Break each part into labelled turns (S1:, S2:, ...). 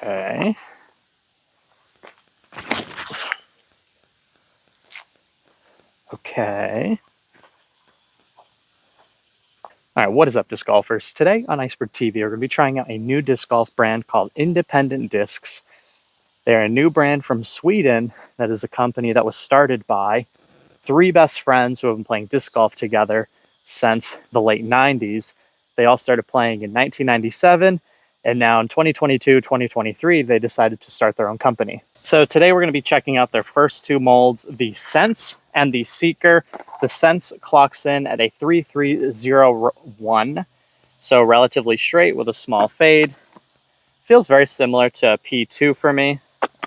S1: Okay. Okay. All right, what is up, disc golfers? Today on Iceberg TV, we're going to be trying out a new disc golf brand called Independent Discs. They're a new brand from Sweden that is a company that was started by three best friends who have been playing disc golf together since the late 90s. They all started playing in 1997, and now in 2022, 2023, they decided to start their own company. So today we're going to be checking out their first two molds, the Sense and the Seeker. The Sense clocks in at a 3301, so relatively straight with a small fade. Feels very similar to a P2 for me.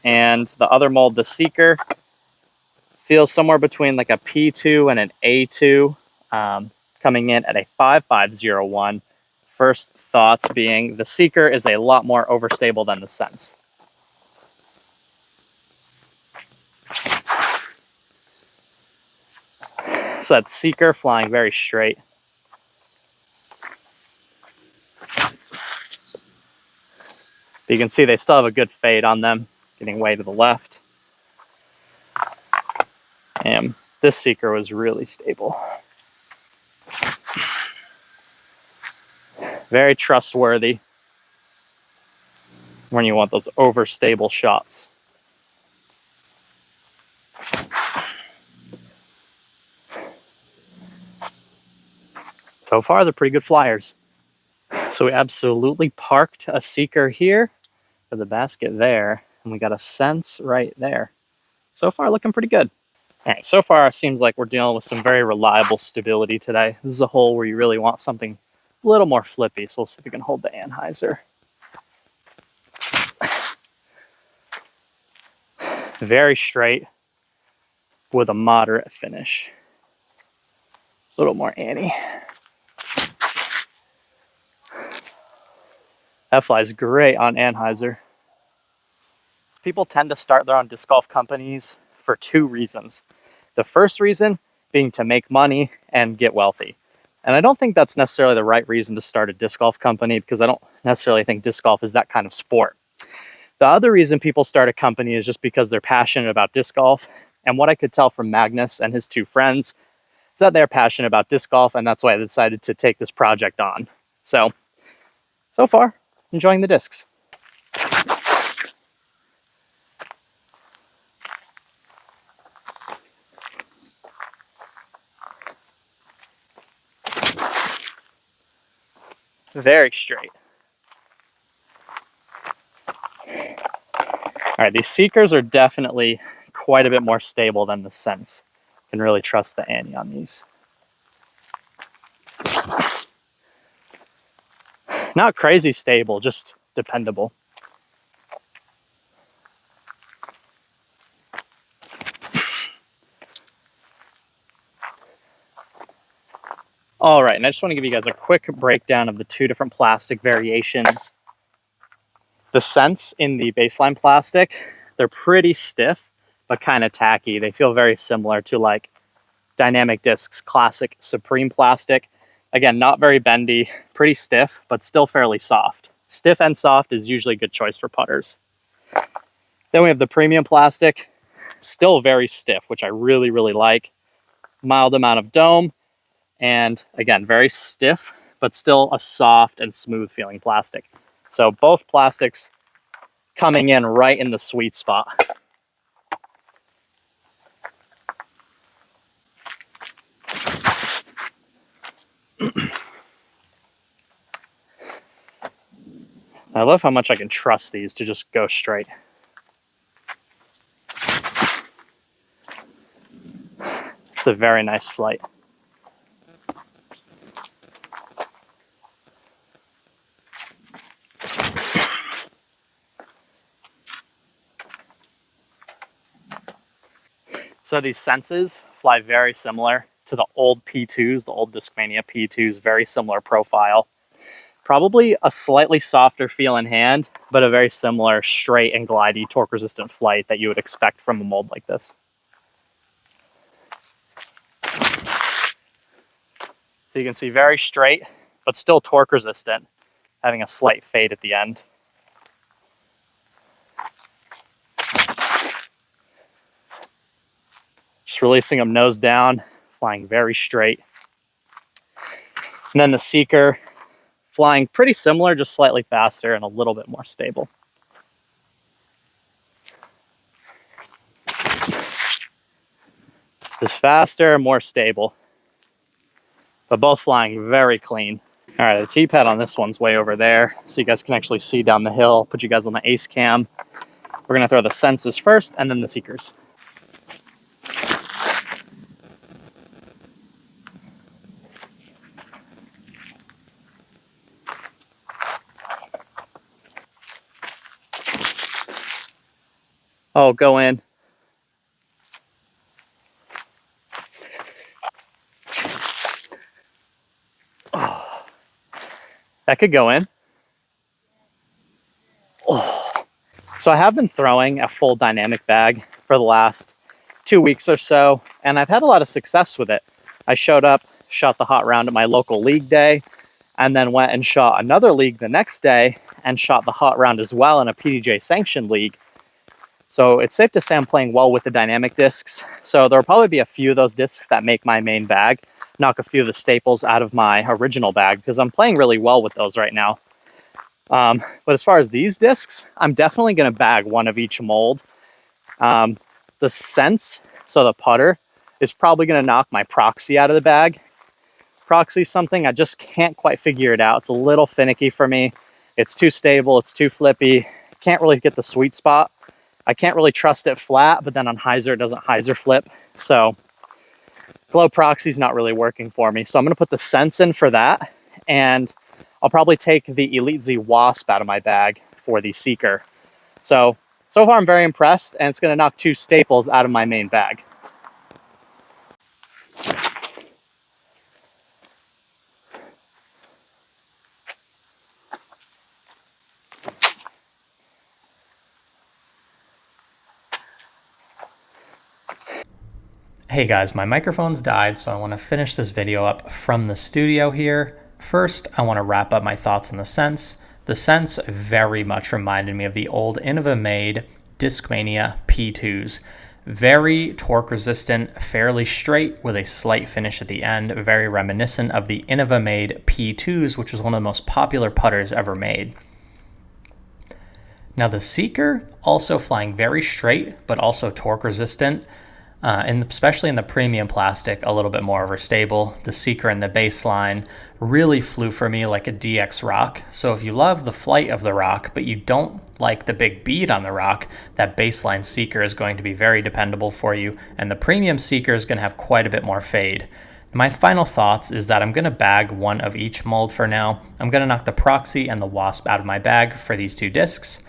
S1: And the other mold, the Seeker, feels somewhere between like a P2 and an A2, coming in at a 5501. First thoughts being the Seeker is a lot more overstable than the Sense. So that Seeker flying very straight. But you can see they still have a good fade on them, getting way to the left. And this Seeker was really stable. Very trustworthy when you want those overstable shots. So far, they're pretty good flyers. So we absolutely parked a Seeker here for the basket there, and we got a Sense right there. So far, looking pretty good. All right, so far it seems like we're dealing with some very reliable stability today. This is a hole where you really want something a little more flippy, so we'll see if we can hold the Anheuser. Very straight with a moderate finish. A little more Annie. That flies great on Anheuser. People tend to start their own disc golf companies for two reasons. The first reason being to make money and get wealthy. And I don't think that's necessarily the right reason to start a disc golf company, because I don't necessarily think disc golf is that kind of sport. The other reason people start a company is just because they're passionate about disc golf. And what I could tell from Magnus and his two friends is that they're passionate about disc golf, and that's why I decided to take this project on. So far, enjoying the discs. Very straight. All right, these Seekers are definitely quite a bit more stable than the Sense. You can really trust the Annie on these. Not crazy stable, just dependable. All right, and I just want to give you guys a quick breakdown of the two different plastic variations. The Sense in the baseline plastic, they're pretty stiff, but kind of tacky. They feel very similar to like Dynamic Discs classic Supreme plastic. Again, not very bendy, pretty stiff, but still fairly soft. Stiff and soft is usually a good choice for putters. Then we have the premium plastic, still very stiff, which I really, really like. Mild amount of dome, and again, very stiff, but still a soft and smooth feeling plastic. So both plastics coming in right in the sweet spot. I love how much I can trust these to just go straight. It's a very nice flight. So these Senses fly very similar to the old P2s, the old Discmania P2s, very similar profile. Probably a slightly softer feel in hand, but a very similar straight and glidey torque-resistant flight that you would expect from a mold like this. So you can see very straight, but still torque-resistant, having a slight fade at the end. Just releasing them nose down, flying very straight. And then the Seeker flying pretty similar, just slightly faster and a little bit more stable. Just faster, more stable, but both flying very clean. All right, the T-pad on this one's way over there, so you guys can actually see down the hill. Put you guys on the ace cam. We're gonna throw the Senses first and then the Seekers. Oh, go in. Oh, that could go in. Oh. So I have been throwing a full dynamic bag for the last 2 weeks or so, and I've had a lot of success with it. I showed up, shot the hot round at my local league day, and then went and shot another league the next day and shot the hot round as well in a PDJ sanctioned league. So it's safe to say I'm playing well with the dynamic discs. So there'll probably be a few of those discs that make my main bag, knock a few of the staples out of my original bag, because I'm playing really well with those right now. But as far as these discs, I'm definitely going to bag one of each mold. The Sense, so the putter, is probably going to knock my Proxy out of the bag. Proxy's something I just can't quite figure it out. It's a little finicky for me. It's too stable, it's too flippy. Can't really get the sweet spot. I can't really trust it flat, but then on hyzer, it doesn't hyzer flip. So Glow Proxy's not really working for me. So I'm going to put the Sense in for that. And I'll probably take the Elite Z Wasp out of my bag for the Seeker. So far I'm very impressed, and it's going to knock 2 staples out of my main bag.
S2: Hey guys, my microphone's died, so I want to finish this video up from the studio here. First, I want to wrap up my thoughts on the Sense. The Sense very much reminded me of the old Innova-made Discmania P2s. Very torque resistant, fairly straight with a slight finish at the end, very reminiscent of the Innova-made P2s, which was one of the most popular putters ever made. Now the Seeker, also flying very straight, but also torque resistant. And especially in the premium plastic, a little bit more overstable. The Seeker and the baseline really flew for me like a DX rock. So if you love the flight of the rock, but you don't like the big bead on the rock, that baseline Seeker is going to be very dependable for you. And the premium Seeker is going to have quite a bit more fade. My final thoughts is that I'm going to bag one of each mold for now. I'm going to knock the Proxy and the Wasp out of my bag for these 2 discs.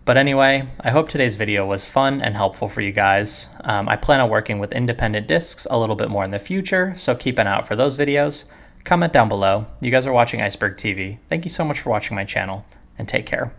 S2: But anyway, I hope today's video was fun and helpful for you guys. I plan on working with independent discs a little bit more in the future, so keep an eye out for those videos. Comment down below. You guys are watching Iceberg TV. Thank you so much for watching my channel, and take care.